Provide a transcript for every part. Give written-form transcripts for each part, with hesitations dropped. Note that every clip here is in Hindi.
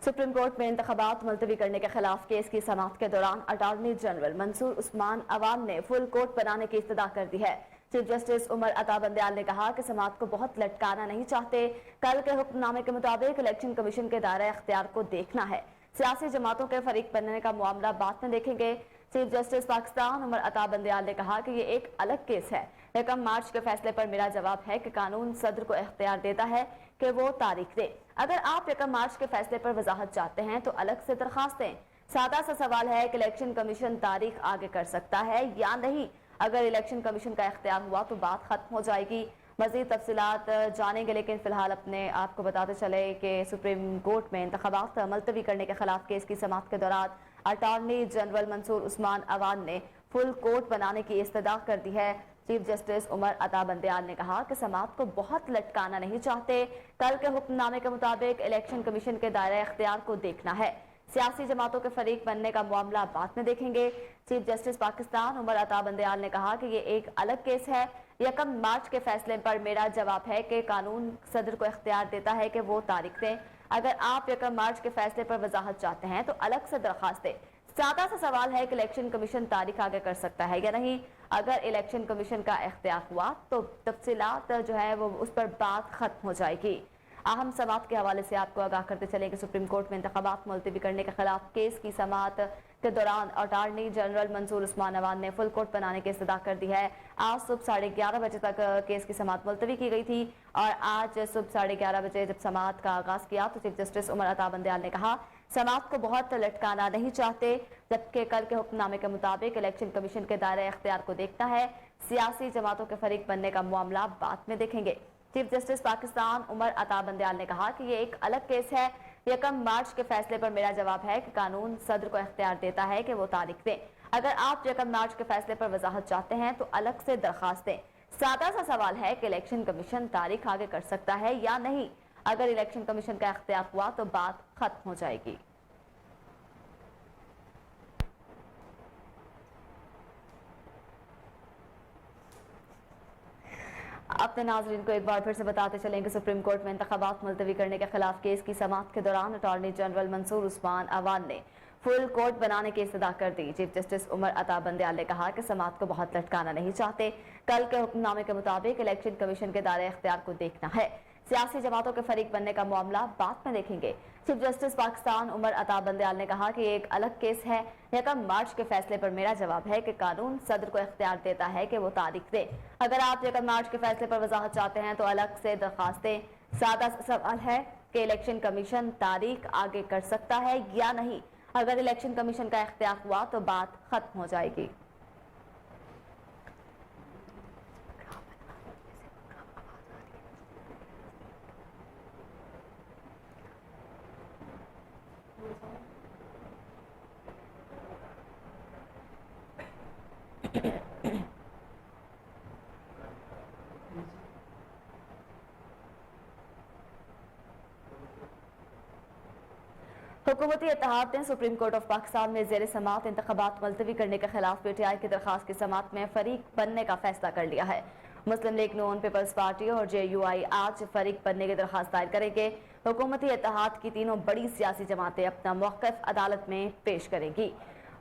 सुप्रीम कोर्ट में इंतखाबात मुलतवी करने के खिलाफ केस की समाअत के दौरान अटॉर्नी जनरल मंसूर उस्मान अवान ने फुल कोर्ट बनाने की इस्तदा कर दी है। चीफ जस्टिस उमर अता बंदयाल ने कहा कि समाअत को बहुत लटकाना नहीं चाहते। कल के हुक्मनामे के मुताबिक इलेक्शन कमीशन के दायरे अख्तियार को देखना है। सियासी जमातों के फरीक बनने का मामला बाद में देखेंगे। चीफ जस्टिस पाकिस्तान उमर अता बंदयाल ने कहा कि ये एक अलग केस है। 1 मार्च के फैसले पर मेरा जवाब है कि कानून सदर को इख्तियार देता है कि वो तारीख दे। अगर आप 1 मार्च के फैसले पर वजाहत चाहते हैं तो अलग से दरखास्त दें। सादा सा सवाल है कि इलेक्शन कमीशन तारीख आगे कर सकता है या नहीं। अगर इलेक्शन कमीशन का इख्तियार हुआ तो बात खत्म हो जाएगी। मजीद तफसीलात जानेंगे, लेकिन फिलहाल अपने आपको बताते चले कि सुप्रीम कोर्ट में इंतखाबात मुलतवी करने के खिलाफ केस की समाअत के दौरान अटॉर्नी जनरल मंसूर उस्मान अवान ने फुल कोर्ट बनाने की इस्तदा कर दी है। चीफ जस्टिस उमर अता बंदयाल ने कहा कि समाअत को बहुत लटकाना नहीं चाहते। कल के हुक्मनामे के मुताबिक इलेक्शन कमीशन के दायरे अख्तियार को देखना है। सियासी जमातों के फरीक बनने का मामला बाद में देखेंगे। चीफ जस्टिस पाकिस्तान उमर अता बंदयाल ने कहा कि ये एक अलग केस है। 1 मार्च के फैसले पर मेरा जवाब है कि कानून सदर को इख्तियार देता है कि वो तारीख दें। अगर आप 1 मार्च के फैसले पर वजाहत चाहते हैं तो अलग से दरखास्त दें। सादा सा सवाल है कि इलेक्शन कमीशन तारीख आगे कर सकता है या नहीं। अगर इलेक्शन कमीशन का इख्तियार हुआ तो तफसीलात जो है वो उस पर बात खत्म हो जाएगी। अहम समाअत के हवाले से आपको आगाह करते चले कि सुप्रीम कोर्ट में इंतखाबात मुलतवी करने के खिलाफ केस की समाअत के दौरान अटॉर्नी जनरल मंसूर उस्मान अवान ने फुल कोर्ट बनाने की इस्तदा कर दी है। आज सुबह 11:30 बजे तक केस की समाअत मुलतवी की गई थी और आज सुबह 11:30 बजे जब समाअत का आगाज किया तो चीफ जस्टिस उमर अता बंदयाल ने कहा समाअत को बहुत लटकाना नहीं चाहते, जबकि कल के हुक्मनामे के मुताबिक इलेक्शन कमीशन के दायरे अख्तियार को देखना है। सियासी जमातों के फरीक बनने का मामला बाद में देखेंगे। चीफ जस्टिस पाकिस्तान उमर अता बंदयाल ने कहा कि ये एक अलग केस है। 1 मार्च के फैसले पर मेरा जवाब है कि कानून सदर को इख्तियार देता है कि वो तारीख दें। अगर आप 1 मार्च के फैसले पर वजाहत चाहते हैं तो अलग से दरखास्त दें। सादा सा सवाल है कि इलेक्शन कमीशन तारीख आगे कर सकता है या नहीं। अगर इलेक्शन कमीशन का इख्तियार हुआ तो बात खत्म हो जाएगी। अपने नाजरीन को एक बार फिर से बताते चलें कि सुप्रीम कोर्ट में इंतखाबात मुलतवी करने के खिलाफ केस की समाअत के दौरान अटॉर्नी जनरल मंसूर उस्मान अवान ने फुल कोर्ट बनाने की इस्तदा कर दी। चीफ जस्टिस उमर अता बंदयाल ने कहा कि समाअत को बहुत लटकाना नहीं चाहते। कल के हुक्मनामे के मुताबिक इलेक्शन कमीशन के दायरे अख्तियार को देखना है। सियासी जमातों के फरीक बनने का मामला बाद में देखेंगे। चीफ जस्टिस पाकिस्तान उमर अता बंदयाल ने कहा कि एक अलग केस है। 1 मार्च के फैसले पर मेरा जवाब है कि कानून सदर को इख्तियार देता है कि वो तारीख दे। अगर आप 1 मार्च के फैसले पर वजाहत चाहते हैं तो अलग से दरखास्त दें। सादा सवाल है कि इलेक्शन कमीशन तारीख आगे कर सकता है या नहीं। अगर इलेक्शन कमीशन का इख्तियार हुआ तो बात खत्म हो जाएगी। हुकूमती इत्तेहाद ने सुप्रीम कोर्ट ऑफ पाकिस्तान में ज़ेर समाअत इंतखाबात मुलतवी करने के खिलाफ पीटीआई की दरखास्त की समाअत में फरीक बनने का फैसला कर लिया है। मुस्लिम लीग नून, पीपल्स पार्टी और JUI आज फरीक बनने की दरखास्त दायर करेंगे। हुकूमती इत्तेहाद की तीनों बड़ी सियासी जमातें अपना मौक़िफ़ अदालत में पेश करेंगी।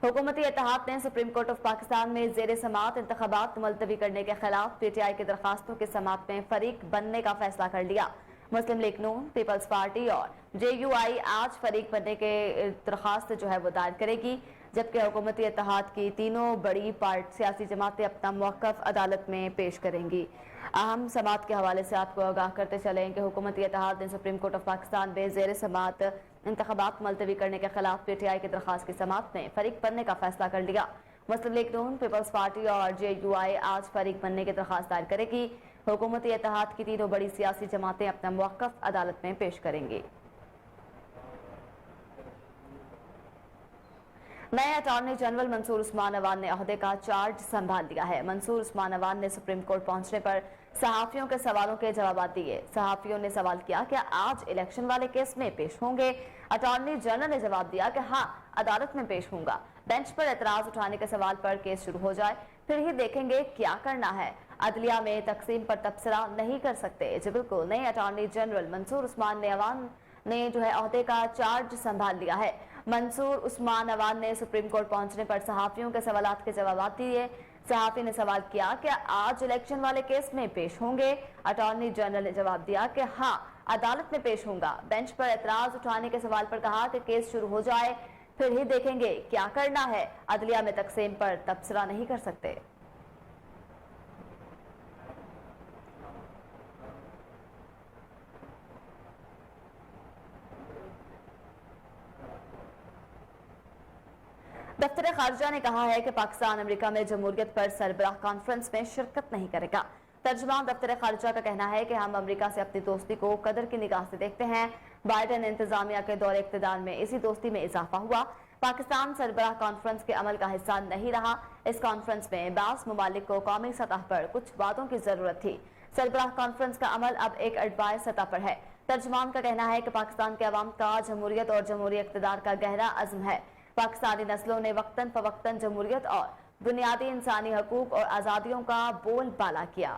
हुकूमती इत्तेहाद ने सुप्रीम कोर्ट ऑफ पाकिस्तान में ज़ेर समाअत इंतखाबात मुलतवी करने के खिलाफ पीटीआई की दरखास्तों की समाअत में फरीक बनने का फैसला कर लिया। मुस्लिम लीग नून, पीपल्स पार्टी और JUI आज फरीक बनने के दरखास्त जो है वो दायर करेगी, जबकि हुकूमती इत्तेहाद की तीनों बड़ी सियासी जमातें अपना मौक़िफ़ अदालत में पेश करेंगी। अहम समाअत के हवाले से आपको आगाह करते चलें कि हुकूमती इत्तेहाद ने सुप्रीम कोर्ट ऑफ पाकिस्तान में ज़ेर समाअत इंतखाबात मुलतवी करने के खिलाफ पीटीआई की दरखास्त की समाअत में फरीक बनने का फैसला कर लिया। मुस्लिम लीग नून, पीपल्स पार्टी और JUI आज फरीक बनने की दरखास्त दायर करेगी। हुकूमती इत्तेहाद की तीनों बड़ी सियासी जमातें अपना मौक़िफ़ अदालत में पेश करेंगी। नए अटॉर्नी जनरल मंसूर उस्मान अवान ने ओहदे का चार्ज संभाल लिया है। मंसूर उस्मान अवान ने सुप्रीम कोर्ट पहुंचने पर सहाफियों के सवालों के जवाब दिए। सहाफियों ने सवाल किया कि आज इलेक्शन वाले केस में पेश होंगे। अटॉर्नी जनरल ने जवाब दिया कि हाँ, अदालत में पेश होऊंगा। बेंच पर एतराज उठाने के सवाल पर केस शुरू हो जाए फिर ही देखेंगे क्या करना है। अदलिया में तकसीम पर तबसरा नहीं कर सकते। जी बिल्कुल, नए अटॉर्नी जनरल मंसूर उस्मान ने अवान ने जो है ओहदे का चार्ज संभाल लिया है। मंसूर उस्मान अवान ने सुप्रीम कोर्ट पहुंचने पर सहाफियों के सवालात के जवाब दिए। सहाफी ने सवाल किया कि आज इलेक्शन वाले केस में पेश होंगे। अटॉर्नी जनरल ने जवाब दिया कि हाँ, अदालत में पेश होगा। बेंच पर एतराज उठाने के सवाल पर कहा कि केस शुरू हो जाए फिर ही देखेंगे क्या करना है। अदलिया में तकसीम पर तबसरा नहीं कर सकते। दफ्तर खारजा ने कहा है कि पाकिस्तान अमेरिका में जमहूरियत पर सरबराह कॉन्फ्रेंस में शिरकत नहीं करेगा। तर्जुमान दफ्तर खारजा का कहना है कि हम अमेरिका से अपनी दोस्ती को कदर की निगाह से देखते हैं। बाइडेन इंतजामिया के दौरे इक़्तिदार में इसी दोस्ती में इजाफा हुआ। पाकिस्तान सरबराह कॉन्फ्रेंस के अमल का हिस्सा नहीं रहा। इस कॉन्फ्रेंस में बास ममालिक को कौमी सतह पर कुछ बातों की जरूरत थी। सरबराह कॉन्फ्रेंस का अमल अब एक एडवाइस सतह पर है। तर्जुमान का कहना है कि पाकिस्तान के अवाम का जमहूरियत और जमहूरी इक़्तिदार का गहरा अज़्म है। पाकिस्तानी नस्लों ने वक्तन फवक्तन जमहूरियत और बुनियादी इंसानी हकूक और आज़ादियों का बोलबाला किया।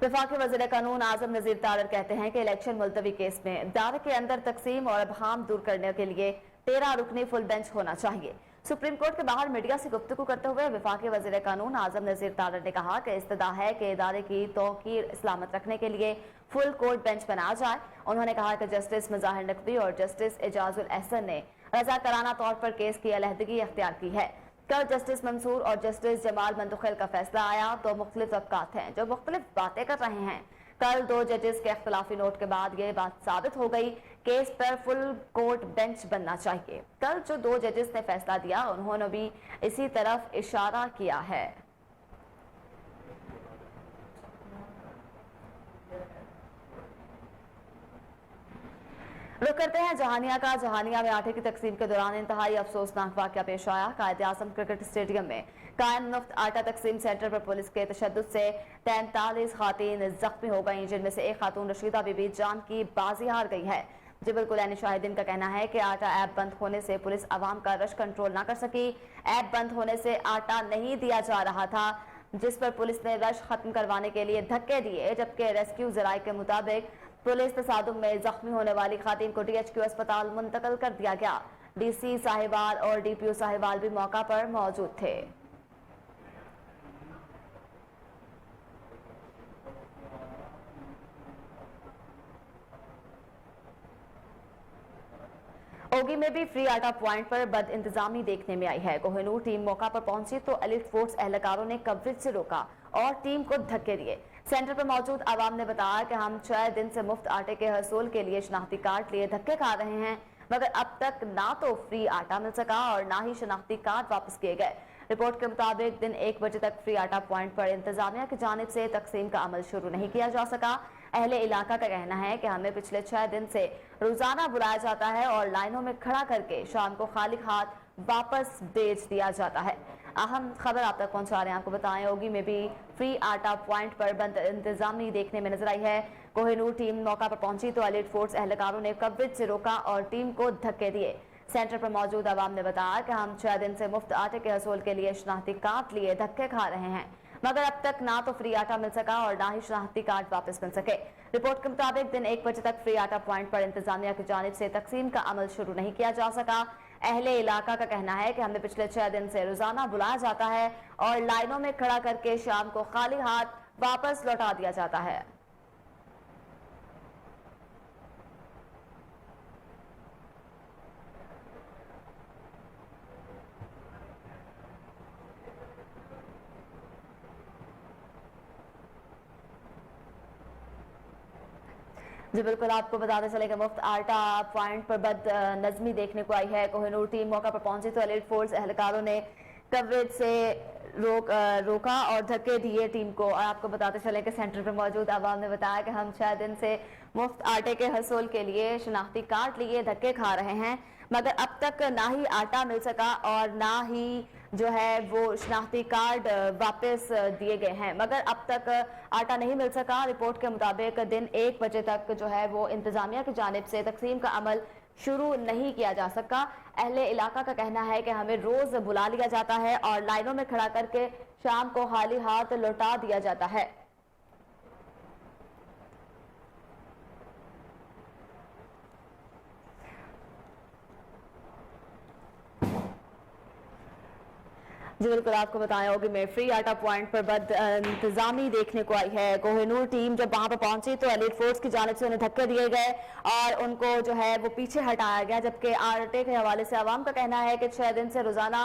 वफाकी वज़ीर कानून आजम नज़ीर तारर कहते हैं कि इलेक्शन मुलतवी केस में इदारे के अंदर तकसीम और अबहाम दूर करने के लिए 13 रुकनी फुल बेंच होना चाहिए। सुप्रीम कोर्ट के बाहर मीडिया से गुफ्तगू करते हुए वफाकी वज़ीर कानून आजम नज़ीर तारर ने कहा कि इस्तदा है कि इदारे की तौकीर इस्लामत रखने के लिए फुल कोर्ट बेंच बनाया जाए। उन्होंने कहा कि जस्टिस मज़ाहिर नकवी और जस्टिस एजाजुल एहसन ने रज़ाकाराना तौर पर केस की अलहदगी अख्तियार की है। कल जस्टिस मंसूर और जस्टिस जमाल मंतुखिल का फैसला आया। दो मुख्तलिफ तबकात हैं जो मुख्तलिफ बातें कर रहे हैं। कल दो जजेस के इख्तलाफी नोट के बाद ये बात साबित हो गई केस पर फुल कोर्ट बेंच बनना चाहिए। कल जो दो जजेस ने फैसला दिया उन्होंने भी इसी तरफ इशारा किया है। रुक करते हैं जहानिया का। जहानिया में आटे की तकसीम के दौरान इंतहाई अफसोसनाक वाकया पेश आया। कायद-ए-आज़म क्रिकेट स्टेडियम में कायम मुफ्त आटा तकसीम सेंटर पर पुलिस के तशद्दुद से 43 खातीन जख्मी हो गई, जिनमें से एक खातून रशीदा बीबी जान की बाजी हार गई है। जिबल कुलैनी शाहिदीन का कहना है कि आटा ऐप बंद होने से पुलिस अवाम का रश कंट्रोल न कर सकी। ऐप बंद होने से आटा नहीं दिया जा रहा था, जिस पर पुलिस ने रश खत्म करवाने के लिए धक्के दिए, जबकि रेस्क्यू जराये के मुताबिक पुलिस तसादुम में जख्मी होने वाली खातीन को DHQ अस्पताल मुंतकिल कर दिया गया। DC साहिवाल और DPO साहिवाल भी मौका पर मौजूद थे। ओगी में भी फ्री आटा पॉइंट पर बद इंतजामी देखने में आई है। कोहिनूर टीम मौका पर पहुंची तो एलिट फोर्स एहलकारों ने कवरेज से रोका और टीम को धक्के दिए। सेंटर पर मौजूद आवाम ने बताया कि हम 6 दिन से मुफ्त आटे के हसूल के लिए शनाख्ती कार्ड लिए धक्के खा रहे हैं, मगर अब तक ना तो फ्री आटा मिल सका और ना ही शनाख्ती कार्ड वापस किए गए। रिपोर्ट के मुताबिक दिन 1 बजे तक फ्री आटा पॉइंट पर इंतजामिया की जानिब से तकसीम का अमल शुरू नहीं किया जा सका। अहले इलाका का कहना है कि हमें पिछले 6 दिन से रोजाना बुलाया जाता है और लाइनों में खड़ा करके शाम को खाली हाथ वापस भेज दिया जाता है। अहम खबर आप तक पहुंचा रहे हैं। आपको बताएं, ओगी में भी फ्री आटा पॉइंट पर बंद इंतजामी देखने में नजर आई है। कोहिनूर टीम मौका पर पहुंची तो एलिट फोर्स एहलकारों ने कवरेज से रोका और टीम को धक्के दिए। सेंटर पर मौजूद आवाम ने बताया कि हम 6 दिन से मुफ्त आटे के हसूल के लिए शनाख्ती कार्ड लिए धक्के खा रहे हैं, मगर अब तक ना तो फ्री आटा मिल सका और ना ही शनाख्ती कार्ड वापस मिल सके। रिपोर्ट के मुताबिक दिन 1 बजे तक फ्री आटा पॉइंट पर इंतजामिया की जानिब से तकसीम का अमल शुरू नहीं किया जा सका। अहले इलाका का कहना है कि हमें पिछले 6 दिन से रोजाना बुलाया जाता है और लाइनों में खड़ा करके शाम को खाली हाथ वापस लौटा दिया जाता है। जी बिल्कुल, आपको बताते चले कि मुफ्त आटा पॉइंट पर बद नजमी देखने को आई है। कोहिनूर टीम मौका पर पहुंची तो एलिट फोर्स एहलकारों ने कवरेज से रोका और धक्के दिए टीम को। और आपको बताते चले कि सेंटर पर मौजूद आवाम ने बताया कि हम 6 दिन से मुफ्त आटे के हसूल के लिए शनाख्ती कार्ड लिए धक्के खा रहे हैं, मगर अब तक ना ही आटा मिल सका और ना ही जो है वो शनाख्ती कार्ड वापस दिए गए हैं, मगर अब तक आटा नहीं मिल सका। रिपोर्ट के मुताबिक दिन 1 बजे तक जो है वो इंतजामिया की जानिब से तकसीम का अमल शुरू नहीं किया जा सका। अहले इलाका का कहना है कि हमें रोज बुला लिया जाता है और लाइनों में खड़ा करके शाम को खाली हाथ लौटा दिया जाता है। जी बिल्कुल, आपको बताया होगी मैं फ्री आटा पॉइंट पर बद इंतजामी देखने को आई है। कोहिनूर टीम जब वहां पर पहुंची तो एलीट फोर्स की जानिब से उन्हें धक्के दिए गए और उनको जो है वो पीछे हटाया गया, जबकि आटे के हवाले से आवाम का कहना है कि 6 दिन से रोजाना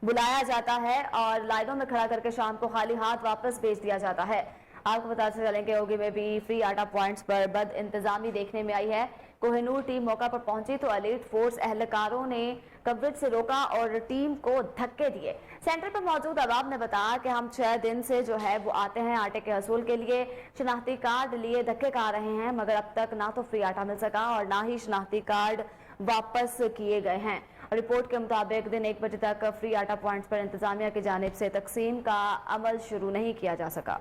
बुलाया जाता है और लाइनों में खड़ा करके शाम को खाली हाथ वापस भेज दिया जाता है। आपको बताते चलें कि ओगी में भी फ्री आटा पॉइंट्स पर बद इंतजामी देखने में आई है। कोहिनूर टीम मौका पर पहुंची तो एलीट फोर्स एहलकारों ने कवरेज से रोका और टीम को धक्के दिए। सेंटर पर मौजूद अवाम ने बताया कि हम 6 दिन से जो है वो आते हैं आटे के हसूल के लिए, शनाख्ती कार्ड लिए धक्के खा रहे हैं, मगर अब तक ना तो फ्री आटा मिल सका और ना ही शनाख्ती कार्ड वापस किए गए हैं। रिपोर्ट के मुताबिक दिन 1 बजे तक फ्री आटा पॉइंट्स पर इंतजामिया की जानिब से तकसीम का अमल शुरू नहीं किया जा सका।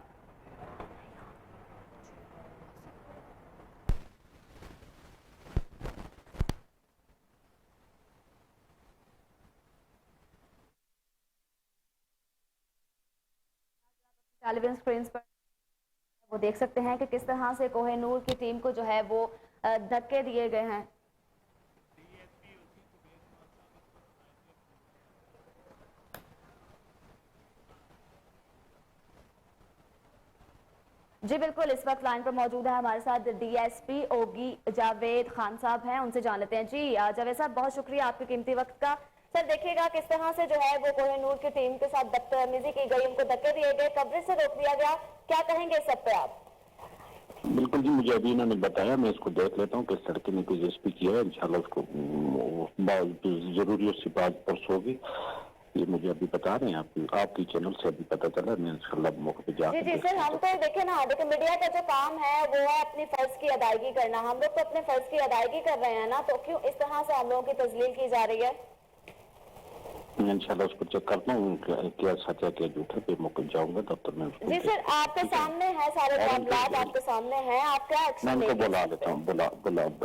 टेलीविजन स्क्रीन पर वो देख सकते हैं कि किस तरह से कोहिनूर की टीम को जो है वो धक्के दिए गए हैं। जी बिल्कुल, इस वक्त लाइन पर मौजूद है हमारे साथ डीएसपी ओगी जावेद खान साहब हैं, उनसे जान लेते हैं। जी जावेद साहब, बहुत शुक्रिया आपके कीमती वक्त का। सर देखिएगा किस तरह से जो है वो कोहिनूर की टीम के साथ बदतमीजी की गई, उनको धक्के दिए गए, कवरेज से रोक दिया गया, क्या कहेंगे इस सब पे आप? बिल्कुल जी, मुझे अभी इन्होंने बताया, मैं इसको देख लेता हूँ किस तरीके ने डीएसपी किया है। इंशाल्लाह उसको जरूरी उसकी बात परसों होगी। ये मुझे अभी बता रहे हैं, आपकी चैनल से अभी पता चला। मैं इंशाल्लाह मौके पे जाकर जी सर, हम तो देखिए ना, देखिए मीडिया का जो काम है वो है अपनी फर्ज की अदायगी करना। हम लोग तो अपने फर्ज की अदायगी कर रहे हैं ना, तो क्यों इस तरह से हम लोगों की तजलील की जा रही है? इंशाल्लाह उसको चेक करता हूँ क्या सच है क्या झूठ है, फिर मौके जाऊंगा तब तक मैं उसको। जी सर, आपके सामने है सारे मामलात, आपके सामने हैं, आप क्या एक्शन मैं उनको बुला लेता हूँ, बुला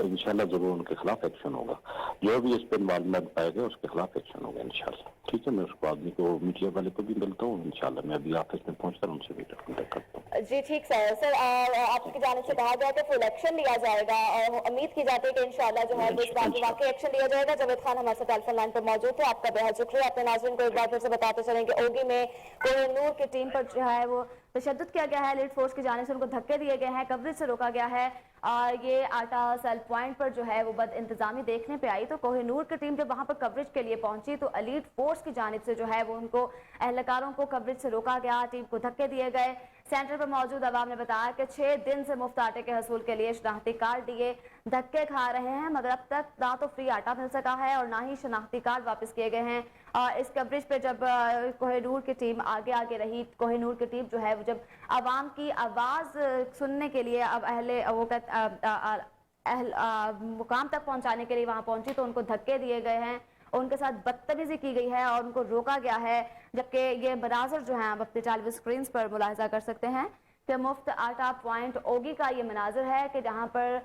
इंशाल्लाह जरूर उनके खिलाफ एक्शन होगा। जो भी इस पर इन्वॉल्वमेंट पाएगा उसके खिलाफ एक्शन होगा इंशाल्लाह। ठीक है, मैं उसको आदमी को मीडिया वाले को भी मिलता हूँ इंशाल्लाह। मैं अभी ऑफिस में पहुंचकर उनसे भी कॉन्टेक्ट करता हूँ। जी ठीक सर। सर आपकी जानिब से कहा गया कि फुल एक्शन लिया जाएगा और उम्मीद की जाती है कि इंशाल्लाह जो है इस बात में वाकई एक्शन लिया जाएगा। जावेद खान हमारे साथ टेलीफोन लाइन पर मौजूद थे, आपका बेहद शुक्रिया। अपने नाज़रीन को एक बार फिर से बताते चलेंगे ओगी में कोहिनूर की टीम पर जो है वो तशद्दुद किया गया है, एलीट फोर्स की जानिब से उनको धक्के दिए गए हैं, कवरेज से रोका गया है। ये आटा सेल पॉइंट पर जो है वो बद इंतजामी देखने पे आई तो कोहिनूर की टीम जब वहां पर कवरेज के लिए पहुंची तो एलीट फोर्स की जानिब से जो है वो उनको एहलकारों को कवरेज से रोका गया, टीम को धक्के दिए गए। सेंटर पर मौजूद अवाम ने बताया कि 6 दिन से मुफ्त आटे के हसूल के लिए शनाख्ती कार्ड दिए धक्के खा रहे हैं, मगर अब तक ना तो फ्री आटा मिल सका है और ना ही शनाख्ती कार्ड वापस किए गए हैं। इस कवरेज पे जब कोहिनूर की टीम आगे आगे रही, कोहिनूर की टीम जो है वो जब अवाम की आवाज सुनने के लिए अब मुकाम तक पहुंचाने के लिए वहां पहुंची तो उनको धक्के दिए गए हैं, उनके साथ बदतमीजी की गई है और उनको रोका गया है। जबकि ये मनाजर जो हैं आप अपने टेलीविजन स्क्रीन पर मुलाहिजा कर सकते हैं कि मुफ्त आटा पॉइंट ओगी का ये मनाजर है कि जहां पर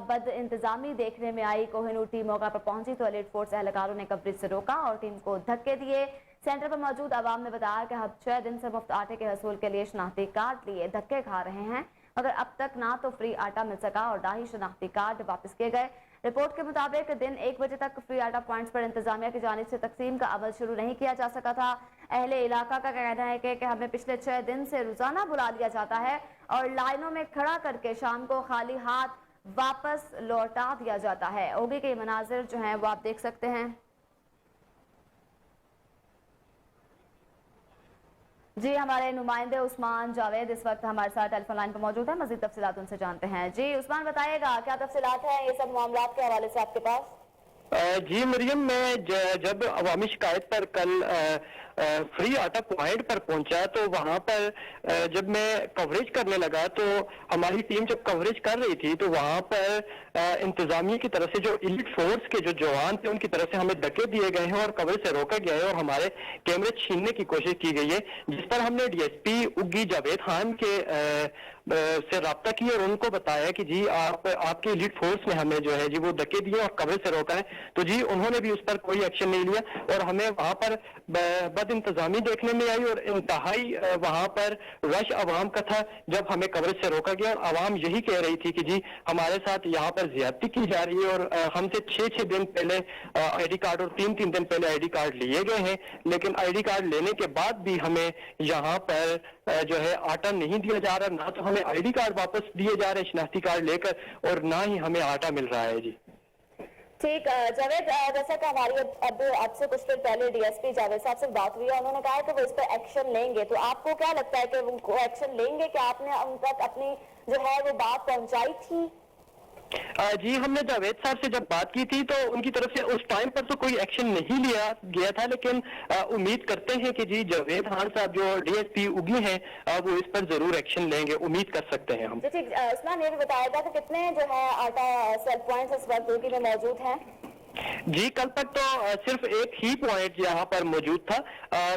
बद इंतजामी देखने में आई। कोहिनूर टीम मौका पर पहुंची तो एलीट फोर्स एहलकारों ने कवरेज से रोका और टीम को धक्के दिए। सेंटर पर मौजूद अवाम ने बताया कि हम 6 दिन से मुफ्त आटे के हसूल के लिए शनाख्ती कार्ड लिए धक्के खा रहे हैं, मगर अब तक ना तो फ्री आटा मिल सका और ना ही शनाख्ती कार्ड वापस किए गए। रिपोर्ट के मुताबिक दिन 1 बजे तक फ्री आटा पॉइंट्स पर इंतजामिया की जानिब से तकसीम का अमल शुरू नहीं किया जा सका था। अहले इलाका का कहना है कि हमें पिछले 6 दिन से रोजाना बुला लिया जाता है और लाइनों में खड़ा करके शाम को खाली हाथ वापस लौटा दिया जाता है। ओगी के मनाजिर जो हैं वो आप देख सकते हैं। जी हमारे नुमाइंदे उस्मान जावेद इस वक्त हमारे साथ टेलीफोन लाइन पर मौजूद है, मजीद तफसीलात उनसे जानते हैं। जी उस्मान, बताइएगा क्या तफसीलात हैं ये सब मामला के हवाले से आपके पास? जी मरियम, मैं जब अवामी शिकायत पर कल फ्री आटा पॉइंट पर पहुंचा तो वहां पर जब मैं कवरेज करने लगा तो हमारी टीम जब कवरेज कर रही थी तो वहां पर इंतजामिया की तरफ से जो इलिट फोर्स के जो जवान थे उनकी तरफ से हमें धक्के दिए गए हैं और कवरेज से रोका गया है और हमारे कैमरे छीनने की कोशिश की गई है, जिस पर हमने डीएसपी उग्गी जावेद खान के से राब्ता किया और उनको बताया कि जी आपके इलीट फोर्स ने हमें जो है जी वो धक्के दिए और कवरेज से रोका है। तो जी उन्होंने भी उस पर कोई एक्शन नहीं लिया और हमें वहां पर बद इंतजामी देखने में आई और इंतहाई वहां पर रश अवाम का था जब हमें कवरेज से रोका गया और अवाम यही कह रही थी कि जी हमारे साथ यहाँ पर ज्यादती की जा रही है और हमसे 6-6 दिन पहले आईडी कार्ड और 3-3 दिन पहले आईडी कार्ड लिए गए हैं, लेकिन आईडी कार्ड लेने के बाद भी हमें यहाँ पर जो है आटा नहीं दिया जा रहा, ना तो हमें आईडी कार्ड वापस दिए जा रहे शनाख्ती कार्ड लेकर और ना ही हमें आटा मिल रहा है। जी ठीक जावेद, जैसा कि हमारी अब आपसे कुछ देर पहले डीएसपी जावेद साहब से बात हुई है, उन्होंने कहा कि वो इस पर एक्शन लेंगे, तो आपको क्या लगता है कि वो एक्शन लेंगे? क्या आपने उन तक अपनी जो है वो बात पहुंचाई थी? जी हमने जावेद साहब से जब बात की थी तो उनकी तरफ से उस टाइम पर तो कोई एक्शन नहीं लिया गया था, लेकिन उम्मीद करते हैं कि जी जावेद खान साहब जो डीएसपी उगी हैं वो इस पर जरूर एक्शन लेंगे, उम्मीद कर सकते हैं हम। ठीक, उस्मान ये भी बताया था कि कितने जो है आटा सेल पॉइंट्स इस वक्त यूपी में मौजूद हैं? जी कल तक तो सिर्फ एक ही पॉइंट यहाँ पर मौजूद था,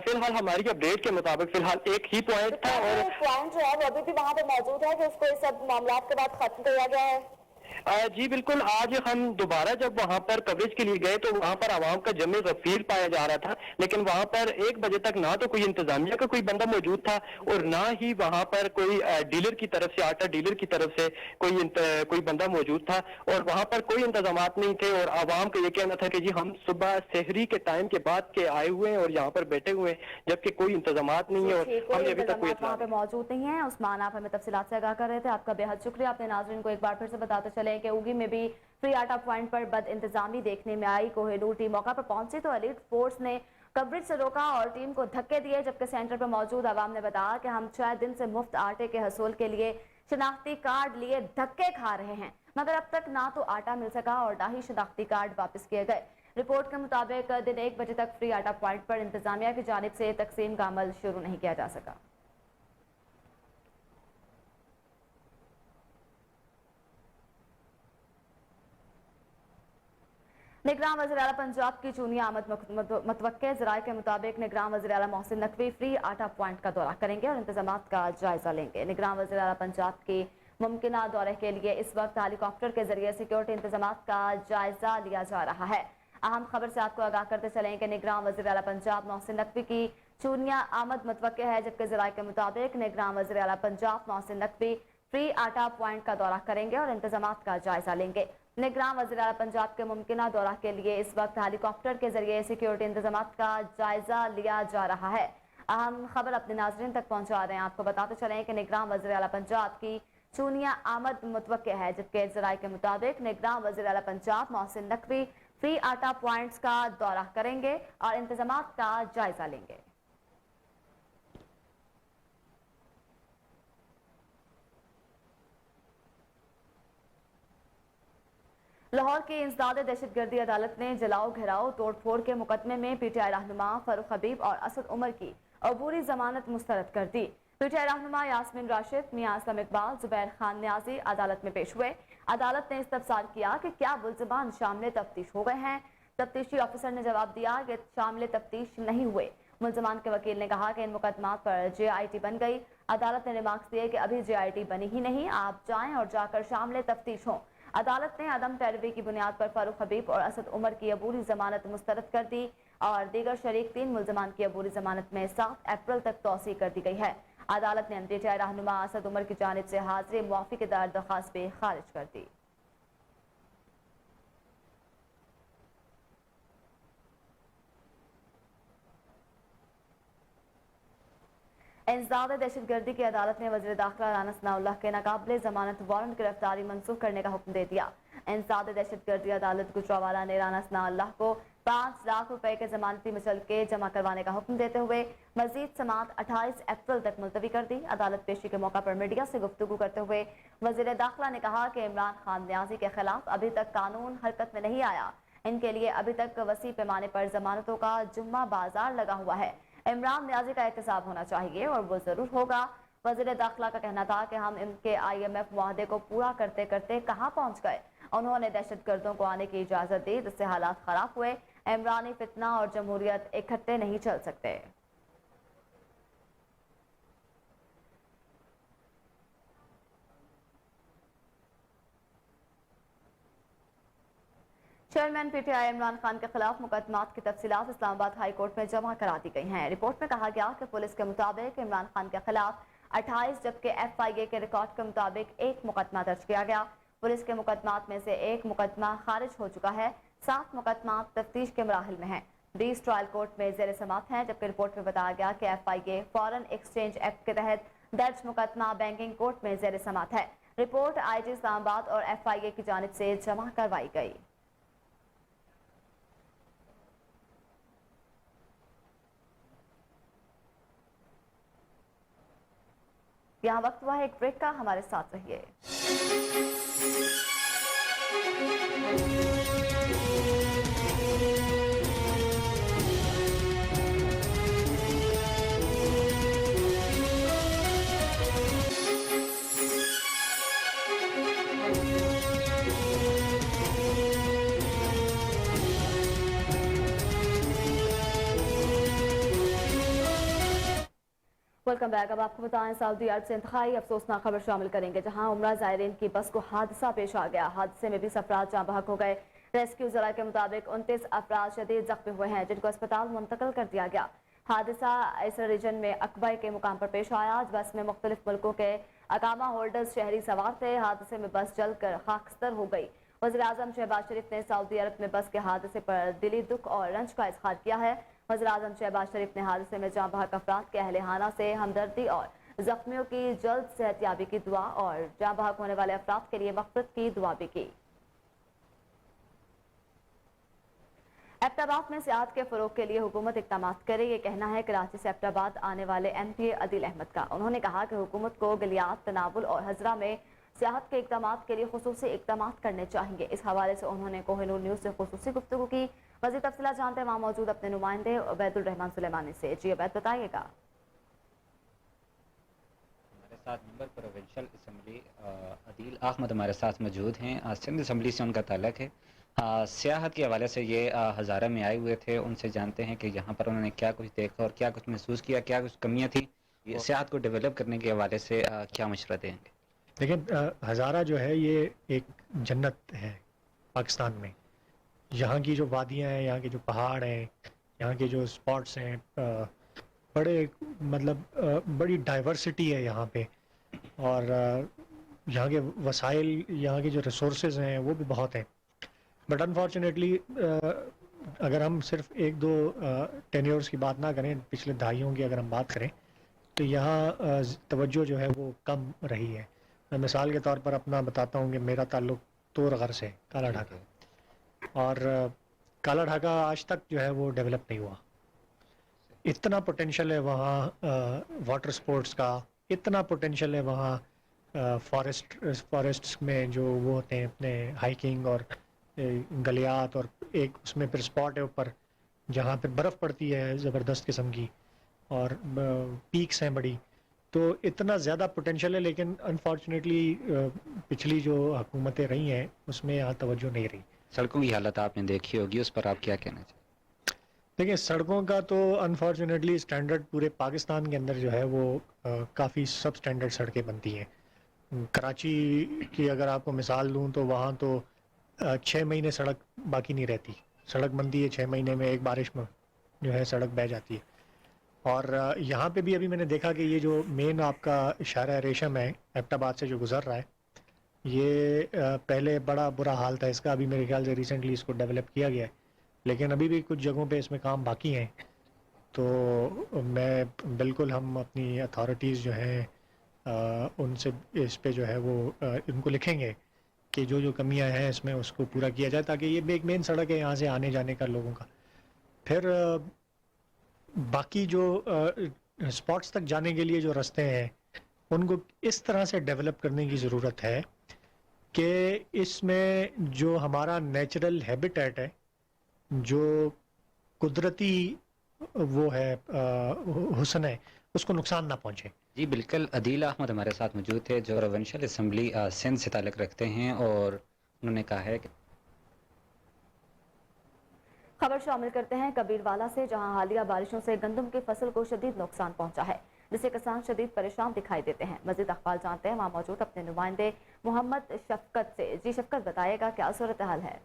फिलहाल हमारी अपडेट के मुताबिक फिलहाल एक ही पॉइंट था और पॉइंट जो है वो अभी भी वहाँ पे मौजूद है कि उसको इस सब मामला के बाद खत्म किया गया है? जी बिल्कुल, आज हम दोबारा जब वहां पर कवरेज के लिए गए तो वहां पर आवाम का जमे गफीर पाया जा रहा था, लेकिन वहां पर 1 बजे तक ना तो कोई इंतजामिया का कोई बंदा मौजूद था और ना ही वहां पर कोई डीलर की तरफ से आटा डीलर की तरफ से कोई बंदा मौजूद था और वहां पर कोई इंतजामात नहीं थे और आवाम का ये कहना था कि जी हम सुबह सहरी के टाइम के बाद के आए हुए हैं और यहाँ पर बैठे हुए हैं, जबकि कोई इंतजामात नहीं है और हमने अभी तक कोई वहाँ पे मौजूद नहीं है। उस्मान, आप हमें तफसीलात से आगाह कर रहे थे, आपका बेहद शुक्रिया। अपने नाज़रीन को एक बार फिर से बताते चले कि उगी में भी फ्री आटा पॉइंट पर बद इंतजामी देखने में आई। कोहिनूर टीम मौका पर पहुंची तो एलीट फोर्स ने कवरेज से रोका और टीम को धक्के दिए, जबकि सेंटर पर मौजूद आवाम ने बताया कि हम 6 दिन से मुफ्त आटे के हसूल के लिए शनाख्ती कार्ड लिए धक्के खा रहे हैं, मगर अब तक ना तो आटा मिल सका और ना ही शनाख्ती कार्ड वापस किए गए। रिपोर्ट के मुताबिक दिन 1 बजे तक फ्री आटा पॉइंट पर इंतजामिया की जानिब से तकसीम का अमल शुरू नहीं किया जा सका। निगरान वज़ीर आला पंजाब की चूनिया आमद मतवक्के ज़राए के मुताबिक निगरान वज़ीर आला मोहसिन नकवी फ्री आटा पॉइंट का दौरा करेंगे और इंतजामात का जायजा लेंगे। निगरान वज़ीर आला पंजाब के मुमकिना दौरे के लिए इस वक्त हेलीकॉप्टर के जरिए सिक्योरिटी इंतजामात का जायजा लिया जा रहा है। अहम खबर से आपको आगाह करते चलें कि निगरान वज़ीर आला पंजाब मोहसिन नकवी की चूनिया आमद मतवक्के है, जबकि ज़राए के मुताबिक निगरान वज़ीर आला पंजाब मोहसिन नकवी फ्री आटा पॉइंट का दौरा करेंगे और इंतजामात का जायजा लेंगे। निगरान वज़ीर आला पंजाब के मुमकिना दौरा के लिए इस वक्त हेलीकॉप्टर के जरिए सिक्योरिटी इंतजामात का जायजा लिया जा रहा है। अहम खबर अपने नाजरीन तक पहुंचा रहे हैं। आपको बताते चलें कि निगरान वज़ीर आला पंजाब की चूनिया आमद मुतवक्के है, जबकि ज़राए के मुताबिक निगरान वज़ीर आला पंजाब मोहसिन नकवी फ्री आटा पॉइंट्स का दौरा करेंगे और इंतजामात का जायजा लेंगे। लाहौर की इंसदादे दहशतगर्दी अदालत ने जलाओ घेराव तोड़फोड़ के मुकदमे में पीटीआई रहनुमा फारूक हबीब और असद उमर की अबूरी जमानत मुस्तरद कर दी। पीटीआई रहनुमा यास्मीन राशिद, मियां असलम इकबाल, जुबैर खान न्याजी अदालत में पेश हुए। अदालत ने इस्तफसार किया कि क्या मुल्जिमान शामिल तफ्तीश हो गए हैं। तफ्तीशी ऑफिसर ने जवाब दिया कि शामिल तफ्तीश नहीं हुए। मुल्जिमान के वकील ने कहा कि इन मुकदमात पर JIT बन गई। अदालत ने रिमार्क्स दिए कि अभी JIT बनी ही नहीं, आप जाएं और जाकर शामिल तफ्तीश हों। अदालत ने अदम पैरवी की बुनियाद पर फारूक हबीब और असद उमर की अबूरी जमानत मुस्तरद कर दी और दीगर शरीक 3 मुल्जिमान की अबूरी जमानत में 7 अप्रैल तक तौसी कर दी गई है। अदालत ने पीटीआई रहनुमा असद उमर की जानिब से हाजिरी मुआफी के दरख्वास्त भी खारिज कर दी। इंसदादे दहशतगर्दी की अदालत ने वज़ीर दाखिला राना सनाउल्लाह के नाकाबिले जमानत वारंट गिरफ्तारी मंसूख करने का हुक्म दे दिया। इंसदादे दहशतगर्दी अदालत गुजरावाला ने राना सनाउल्लाह को 5 लाख रुपए के जमानती मुचलके जमा करवाने का हुक्म देते हुए मजीद समात 28 अप्रैल तक मुलतवी कर दी। अदालत पेशी के मौका पर मीडिया से गुफ्तगू करते हुए वज़ीर दाखिला ने कहा कि इमरान खान न्याजी के खिलाफ अभी तक कानून हरकत में नहीं आया। इनके लिए अभी तक वसी पैमाने पर जमानतों का जुम्मा बाजार लगा हुआ है। इमरान न्याजी का एहतसाब होना चाहिए और वो जरूर होगा। वज़ीर दाखिला का कहना था कि हम इनके IMF मुआहदे को पूरा करते करते कहां पहुंच गए। उन्होंने दहशतगर्दों को आने की इजाजत दी, जिससे हालात खराब हुए। इमरानी फितना और जमहूरियत इकट्ठे नहीं चल सकते। चेयरमैन PTI इमरान खान के खिलाफ मुकदमात की तफसीलात इस्लामाबाद हाई कोर्ट में जमा करा दी गई हैं। रिपोर्ट में कहा गया कि पुलिस के मुताबिक इमरान खान के खिलाफ 28 जबकि FIA के रिकॉर्ड के मुताबिक 1 मुकदमा दर्ज किया गया। पुलिस के मुकदमात में से 1 मुकदमा खारिज हो चुका है। 7 मुकदमा तफ्तीश के मराहिल में हैं। 20 ट्रायल कोर्ट में जेर समात हैं, जबकि रिपोर्ट में बताया गया कि FIA फॉरेन एक्सचेंज एक्ट के तहत दर्ज मुकदमा बैंकिंग कोर्ट में जेर समात है। रिपोर्ट IG इस्लामाबाद और FIA की जानिब से जमा करवाई गई। यहाँ वक्त हुआ है एक ब्रेक का, हमारे साथ रहिए। Welcome back. अब आपको बताएं, सऊदी अरब से इंतहाई अफसोसनाक खबर शामिल करेंगे, जहां उम्रा ज़ायरीन की बस को हादसा पेश आ गया। हादसे में 20 अफराद जाँ बहक हो गए। रेस्क्यू जरा के मुताबिक 29 अफराद शदीद जख्मी हुए हैं, जिनको अस्पताल मुंतकिल कर दिया गया। हादसा इसर रीजन में अकबई के मुकाम पर पेश आया। आज बस में मुख्तलिफ मुल्कों के अकामा होल्डर्स शहरी सवार थे। हादसे में बस जलकर खाकस्तर हो गई। वज़ीर-ए-आज़म शहबाज शरीफ ने सऊदी अरब में बस के हादसे पर दिली दुख और रंज का इजहार किया है। वज़ीर-ए-आज़म शहबाज शरीफ ने हादसे में जाँ बहक अफराद के अहले खाना से हमदर्दी और जख्मियों की जल्द सेहतयाबी की दुआ और जाँ बहक होने वाले अफराद के लिए मग़फ़िरत की दुआ भी की। एबटाबाद में सियाहत के फ़रोग़ के लिए हुकूमत इक़दाम करे, ये कहना है कराची से एबटाबाद आने वाले MPA अदील अहमद का। उन्होंने कहा कि हुकूमत को गलियात, तनावुल और हजरा में सियाहत के इक़दाम के लिए खुसूसी इक़दाम करने चाहिए। इस हवाले से उन्होंने कोहिनूर न्यूज़ से खुसूसी गुफ्तगू की। मज़ीद तफ़सीलात जानते हैं वहाँ मौजूद अपने नुमाइंदे उबैदुल रहमान सुलेमानी से। जी उबैद, बताइएगा। हमारे साथ member provincial assembly Adeel Ahmed हमारे साथ मौजूद हैं। सिंध असम्बली से उनका ताल्लुक है। सियाहत के हवाले से ये हज़ारा में आए हुए थे। उनसे जानते हैं कि यहाँ पर उन्होंने क्या कुछ देखा और क्या कुछ महसूस किया, क्या कुछ कमियाँ थी। ये सियाहत को डेवलप करने के हवाले से क्या मशवरा देंगे? देखिए, हज़ारा जो है ये एक जन्नत है पाकिस्तान में। यहाँ की जो वादियाँ हैं, यहाँ के जो पहाड़ हैं, यहाँ के जो स्पॉट्स हैं, बड़े मतलब बड़ी डाइवर्सिटी है यहाँ पे। और यहाँ के वसाइल, यहाँ के जो रिसोर्सेज हैं वो भी बहुत हैं। बट अनफॉर्चुनेटली अगर हम सिर्फ 1-2 टेन्योर्स की बात ना करें, पिछले दहाइयों की अगर हम बात करें, तो यहाँ तवज्जो जो है वो कम रही है। मैं मिसाल के तौर पर अपना बताता हूँ कि मेरा ताल्लुक तोरगढ़ से, काला ढाका, और काला ढाका आज तक जो है वो डेवलप नहीं हुआ। इतना पोटेंशियल है वहाँ वाटर स्पोर्ट्स का, इतना पोटेंशियल है वहाँ फॉरेस्ट्स में जो वो होते हैं अपने हाइकिंग और गलियात, और एक उसमें फिर स्पॉट है ऊपर जहाँ पर बर्फ़ पड़ती है ज़बरदस्त किस्म की, और पीक्स हैं बड़ी। तो इतना ज़्यादा पोटेंशियल है, लेकिन अनफॉर्चुनेटली पिछली जो हुकूमतें रही हैं उसमें यहाँ तवज्जो नहीं रही। सड़कों की हालत आपने देखी होगी, उस पर आप क्या कहना चाहिए? देखिए, सड़कों का तो अनफॉर्चुनेटली स्टैंडर्ड पूरे पाकिस्तान के अंदर जो है वो काफ़ी सब स्टैंडर्ड सड़कें बनती हैं। कराची की अगर आपको मिसाल दूँ तो वहाँ तो 6 महीने सड़क बाकी नहीं रहती। सड़क बनती है 6 महीने में, एक बारिश में जो है सड़क बह जाती है। और यहाँ पे भी अभी मैंने देखा कि ये जो मेन आपका शारा रेशम है एबटाबाद से जो गुज़र रहा है, ये पहले बड़ा बुरा हाल था इसका। अभी मेरे ख्याल से रिसेंटली इसको डेवलप किया गया है, लेकिन अभी भी कुछ जगहों पे इसमें काम बाकी हैं। तो मैं बिल्कुल, हम अपनी अथॉरिटीज़ जो हैं उनसे इस पे जो है वो इनको लिखेंगे कि जो जो कमियां हैं इसमें उसको पूरा किया जाए, ताकि ये एक मेन सड़क है यहाँ से आने जाने का लोगों का। फिर बाकी जो स्पॉट्स तक जाने के लिए जो रास्ते हैं उनको इस तरह से डेवलप करने की ज़रूरत है कि इसमें जो हमारा नेचुरल हैबिटेट है, जो कुदरती वो है हुस्न है उसको नुकसान ना पहुंचे। जी बिल्कुल, अदील अहमद हमारे साथ मौजूद थे जो प्रोविंशियल असम्बली सिंध से ताल्लुक़ रखते हैं, और उन्होंने कहा है कि खबर शामिल करते हैं कबीरवाला से, जहां हालिया बारिशों से गंदम की फसल को शदीद नुकसान पहुंचा है, जिससे किसान शदीद परेशान दिखाई देते हैं। मजीद अखबार जानते हैं वहां मौजूद अपने नुमाइंदे मोहम्मद शफकत से। जी शफकत, बताइएगा क्या सूरत हाल है?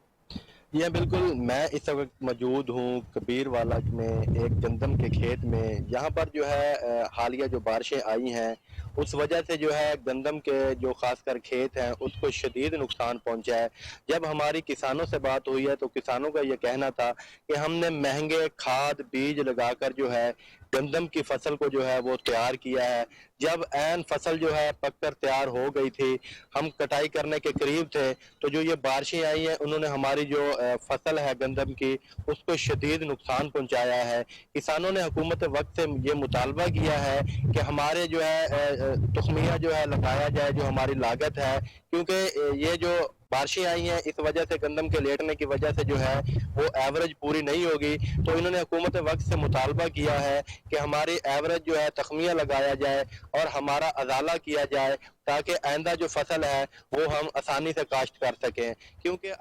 जी बिल्कुल, मैं इस वक्त मौजूद हूँ कबीरवाला में एक गंदम के खेत में। यहाँ पर जो है हालिया जो बारिशें आई हैं उस वजह से जो है गंदम के जो खासकर खेत हैं उसको शदीद नुकसान पहुँचा है। जब हमारी किसानों से बात हुई है तो किसानों का ये कहना था कि हमने महंगे खाद बीज लगाकर जो है गंदम की फसल को जो है वो तैयार किया है। जब ऐन फसल जो है पककर तैयार हो गई थी, हम कटाई करने के करीब थे, तो जो ये बारिशें आई हैं उन्होंने हमारी जो फसल है गंदम की उसको शदीद नुकसान पहुंचाया है। किसानों ने हुकूमत वक्त से ये मुतालबा किया है कि हमारे जो है तुखमिया जो है लगाया जाए, जो हमारी लागत है, क्योंकि ये जो बारिशें आई हैं इस वजह से गंदम के लेटने की वजह से जो है वो एवरेज पूरी नहीं होगी। तो इन्होंने हुकूमत वक्त से मुतालबा किया है कि हमारी एवरेज जो है तखमिया लगाया जाए और हमारा अजाला किया जाए, ताकि आइंदा जो फसल है वो हम आसानी से काश्त कर सकें। क्योंकि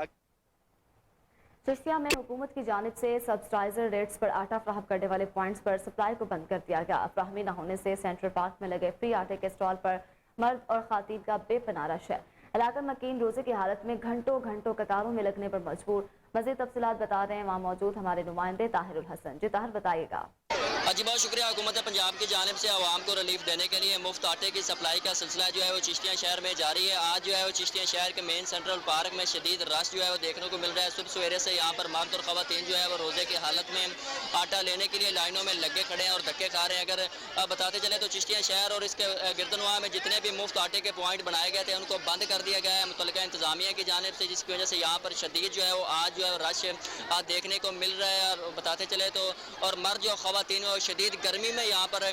चिश्तिया में हुकूमत की जानिब से सब्सिडाइजर रेट्स पर आटा फ्राहम करने वाले पॉइंट्स पर सप्लाई को बंद कर दिया गया। फ्राहमी न होने से सेंट्रल पार्क में लगे फ्री आटे के स्टॉल पर मर्द और खातीन का बेपनाह रश है। इलाका मकीन रोजे की हालत में घंटों घंटों कतारों में लगने पर मजबूर। मजीद तफसीलात बता रहे हैं वहाँ मौजूद हमारे नुमाइंदे ताहिरुल हसन। जी ताहिर, बताइएगा। जी बहुत शुक्रिया। हुकूमत पंजाब की जानिब से आवाम को रिलीफ देने के लिए मुफ्त आटे की सप्लाई का सिलसिला जो है वो चिश्तिया शहर में जारी है। आज जो है वो चिश्तिया शहर के मेन सेंट्रल पार्क में शदीद रश जो है वो देखने को मिल रहा है। सुबह सवेरे से यहाँ पर मर्द और खवातीन जो है वो रोजे की हालत में आटा लेने के लिए लाइनों में लगे खड़े हैं और धक्के खा रहे हैं। अगर बताते चले तो चिश्तिया शहर और इसके गिरदनवा में जितने भी मुफ्त आटे के पॉइंट बनाए गए थे उनको बंद कर दिया गया है मुतल्लिका इंतजामिया की जानिब से, जिसकी वजह से यहाँ पर शदीद जो है वो आज जो है रश देखने को मिल रहा है। और बताते चले तो और मर्द जो खवातीन और शदीद गर्मी में यहाँ पर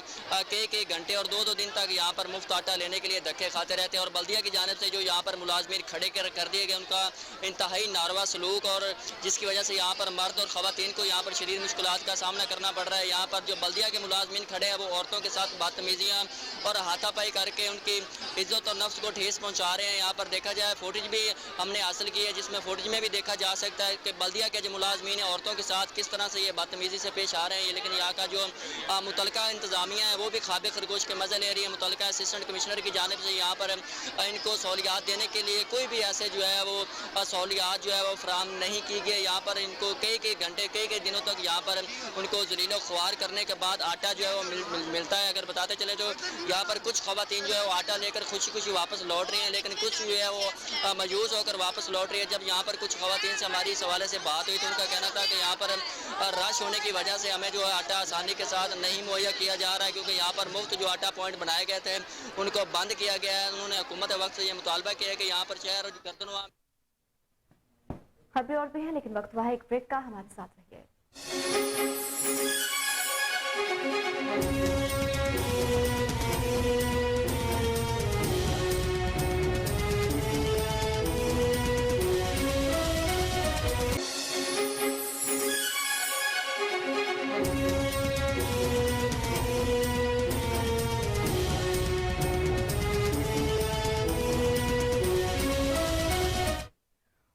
कई घंटे और दो दिन तक यहाँ पर मुफ्त आटा लेने के लिए धक्के खाते रहते हैं। और बल्दिया की जानिब से जो यहाँ पर मुलाजमीन खड़े कर दिए गए उनका इंतहाई नारवा सलूक, और जिसकी वजह से यहाँ पर मर्द और खवातीन को यहाँ पर शदीद मुश्किलात का सामना करना पड़ रहा है। यहाँ पर जो बल्दिया के मुलाजमीन खड़े हैं वो औरतों के साथ बदतमीजियाँ और हाथापाई करके उनकी इज्जत और नफ्स को ठेस पहुँचा रहे हैं। यहाँ पर देखा जाए फुटेज भी हमने हासिल की है, जिसमें फुटेज में भी देखा जा सकता है कि बल्दिया के जो मुलाजमीन है औरतों के साथ किस तरह से ये बदतमीजी से पेश आ रहे हैं। लेकिन यहाँ का जो मुतल्लिका इंतजामिया है वो भी खाबे खरगोश के मज़े ले रही है। मुतल्लिका असिस्टेंट कमिश्नर की जानिब से यहाँ पर इनको सहूलियात देने के लिए कोई भी ऐसे जो है वो सहूलियात जो है वो फराहम नहीं की गई। यहाँ पर इनको कई घंटे कई दिनों तक यहाँ पर उनको जलीलो ख्वार करने के बाद आटा जो है वो मिलता है। अगर बताते चले तो यहाँ पर कुछ खवातीन जो है वो आटा लेकर खुशी वापस लौट रही हैं, लेकिन कुछ जो है वो मायूस होकर वापस लौट रही है। जब यहाँ पर कुछ खवातीन से हमारी इस हवाले से बात हुई तो उनका कहना था कि यहाँ पर रश होने की वजह से हमें जो है आटा आसानी के साथ नहीं मुहैया किया जा रहा है, क्योंकि यहाँ पर मुफ्त जो आटा पॉइंट बनाए गए थे उनको बंद किया गया है। उन्होंने हुकूमत वक्त से ये मुतालबा किया है कि यहाँ पर शहर और गर्दनवा खबरें और भी हैं, लेकिन वक्त हुआ है एक ब्रेक का। हमारे साथ रहिए।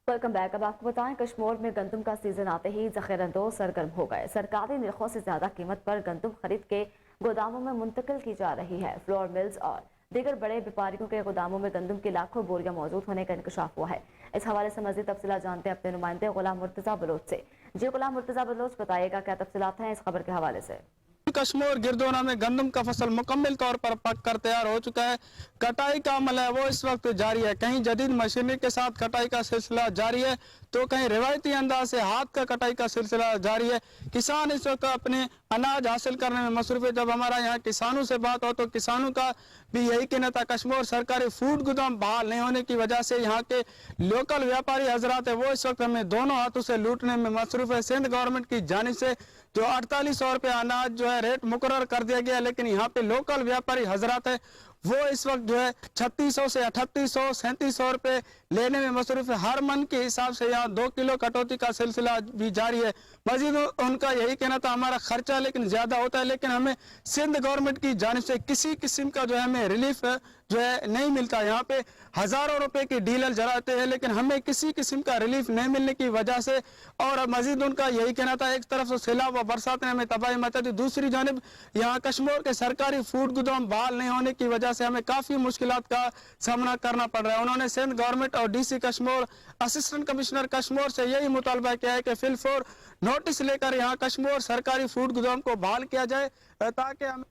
Welcome back. अब आपको बताएं कश्मीर में गंदम का सीजन आते ही ज़ख़ीरांदोज़ सरगर्म हो गए। सरकारी निर्खों से ज्यादा कीमत पर गंदम खरीद के गोदामों में मुंतकिल की जा रही है। फ्लोर मिल्स और दीगर बड़े व्यापारियों के गोदामों में गंदम की लाखों बोरियां मौजूद होने का इंकशाफ हुआ है। इस हवाले से मज़ीद तफसीलात जानते हैं अपने नुमाइंदे गुलाम मुर्तज़ा बलोच से। जी गुलाम मुर्तज़ा बलोच, बताइएगा क्या तफसीलात हैं इस खबर के हवाले से? कश्मीर गिरदोना में गंदम का फसल मुकम्मल तौर पर पक कर तैयार हो चुका है। कटाई का अमल है वो इस वक्त जारी है। कहीं जदीद मशीनरी के साथ कटाई का सिलसिला जारी है तो कहीं रिवायती अंदाज से हाथ का कटाई का सिलसिला जारी है। किसान इस वक्त अपने अनाज हासिल करने में मसरूफ है। जब हमारा यहाँ किसानों से बात हो तो किसानों का भी यही कहना था, कश्मीर सरकारी फूड गोदाम बहाल नहीं होने की वजह से यहाँ के लोकल व्यापारी हजरात है वो इस वक्त हमें दोनों हाथों से लूटने में मसरूफ है। सिंध गवर्नमेंट की जानिब से जो 4800 रुपये अनाज जो है रेट मुकर्रर कर दिया गया, लेकिन यहाँ पे लोकल व्यापारी हजरात है वो इस वक्त जो है 3600 से 3800 3700 रुपये लेने में मसरूफ है। हर मन के हिसाब से यहाँ 2 किलो कटौती का सिलसिला भी जारी है। मजीद उनका यही कहना था हमारा खर्चा लेकिन ज़्यादा होता है, लेकिन हमें सिंध गवर्नमेंट की जानिब से किसी किस्म का जो है हमें रिलीफ जो है नहीं मिलता। यहाँ पे हज़ारों रुपए की डीलर जलाते हैं लेकिन हमें किसी किस्म का रिलीफ नहीं मिलने की वजह से, और मजीद उनका यही कहना था एक तरफ से सैलाब व बरसात ने हमें तबाही मचा दी, दूसरी जानिब यहाँ कश्मीर के सरकारी फूड गोदाम बहाल नहीं होने की वजह से हमें काफ़ी मुश्किलात का सामना करना पड़ रहा है। उन्होंने सिंध गवर्नमेंट और DC Kashmir assistant commissioner Kashmir से यही मुतालबा किया है कि फिलफौर नोटिस लेकर यहाँ कश्मीर सरकारी फूड गोदाम को बहाल किया जाए ताकि हम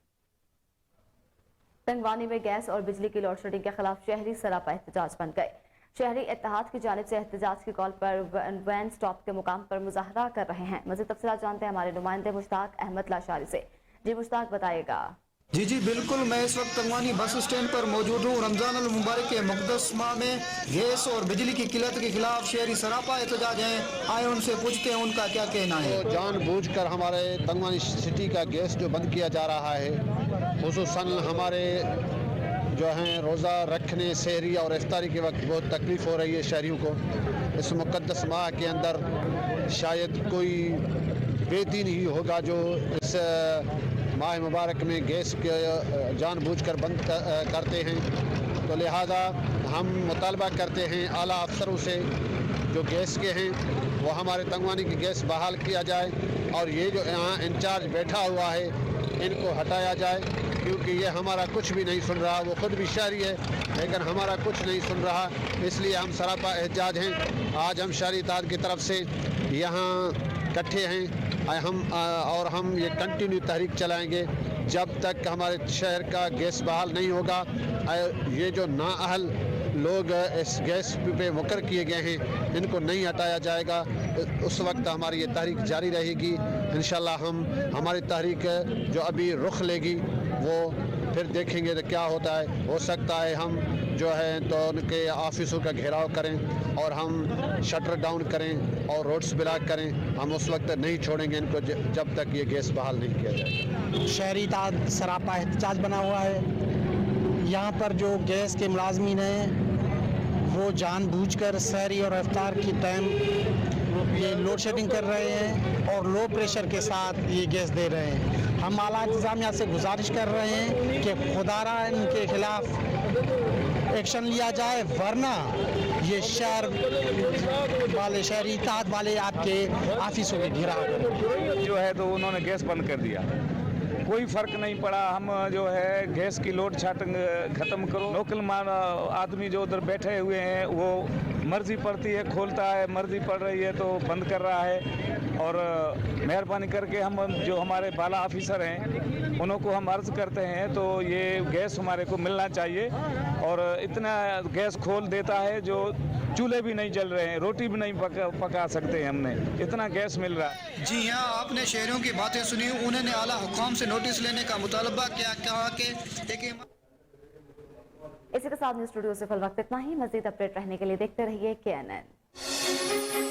तंगवानी में गैस और बिजली की लोड शेडिंग के खिलाफ शहरी सरापा एहतजाज बन गए। शहरी इत्तेहाद की जानिब से एहतजाज की कॉल पर वैन स्टॉप के मुकाम पर मुजाहरा कर रहे हैं। मज़ीद तफसीलात जानते हैं हमारे नुमाइंदे मुश्ताक अहमद लाशारी से। जी मुश्ताक, बताइएगा। जी बिल्कुल, मैं इस वक्त तंगवानी बस स्टैंड पर मौजूद हूँ। रमजान अल मुबारक के मुक़द्दस माह में गैस और बिजली की किल्लत के खिलाफ शहरी सरापा एहतजाज हैं। आए उनसे पूछते हैं उनका क्या कहना है। तो जानबूझकर हमारे तंगवानी सिटी का गैस जो बंद किया जा रहा है, खुसूसन हमारे जो हैं रोज़ा रखने, सहरी और इफ्तारी के वक्त बहुत तकलीफ़ हो रही है शहरियों को। इस मुक़द्दस माह के अंदर शायद कोई बेदीन ही होगा जो इस माह मुबारक में गैस के जानबूझकर बंद करते हैं। तो लिहाजा हम मुतालबा करते हैं आला अफसरों से जो गैस के हैं वो हमारे तंगवानी की गैस बहाल किया जाए, और ये जो यहाँ इंचार्ज बैठा हुआ है इनको हटाया जाए, क्योंकि ये हमारा कुछ भी नहीं सुन रहा। वो खुद भी शहरी है लेकिन हमारा कुछ नहीं सुन रहा, इसलिए हम सरापा एहतजाज हैं। आज हम शहरी इत्तेहाद की तरफ से यहाँ इकट्ठे हैं और हम ये कंटिन्यू तहरीक चलाएंगे जब तक हमारे शहर का गैस बहाल नहीं होगा। ये जो नाअहल लोग इस गैस पे मुकर किए गए हैं इनको नहीं हटाया जाएगा, उस वक्त हमारी ये तहरीक जारी रहेगी। इंशाल्लाह हम हमारी तहरीक जो अभी रुख लेगी वो फिर देखेंगे तो क्या होता है। हो सकता है हम जो है तो उनके ऑफिसों का घेराव करें और हम शटर डाउन करें और रोड्स ब्लॉक करें। हम उस वक्त नहीं छोड़ेंगे इनको जब तक ये गैस बहाल नहीं किया जाए। शहरी इत्तेहाद सरापा एहतजाज बना हुआ है। यहाँ पर जो गैस के मुलाजमीन हैं वो जानबूझकर सहरी और इफ्तार की टाइम ये लोड शेडिंग कर रहे हैं और लो प्रेशर के साथ ये गैस दे रहे हैं। हम आला इंतज़ामिया से गुजारिश कर रहे हैं कि खुदारा इनके खिलाफ एक्शन लिया जाए, वरना ये शहर वाले शहरी इत्तेहाद वाले आपके ऑफिसों के घिराव जो है तो उन्होंने गैस बंद कर दिया। कोई फ़र्क नहीं पड़ा। हम जो है गैस की लोड छाटिंग ख़त्म करो। लोकल आदमी जो उधर बैठे हुए हैं वो मर्ज़ी पड़ती है खोलता है, मर्ज़ी पड़ रही है तो बंद कर रहा है। और मेहरबानी करके हम जो हमारे बाला ऑफिसर हैं उन्हों को हम अर्ज़ करते हैं तो ये गैस हमारे को मिलना चाहिए। और इतना गैस खोल देता है जो चूल्हे भी नहीं जल रहे हैं, रोटी भी नहीं पका सकते हैं, हमने इतना गैस मिल रहा है। जी हाँ, आपने शहरियों की बातें सुनी। उन्होंने आला हुकाम से नोटिस लेने का मुतालबा किया, कहा कि इसी के साथ न्यूज़ स्टूडियो से फिल वक्त इतना ही। मज़ीद अपडेट रहने के लिए देखते रहिए KNN।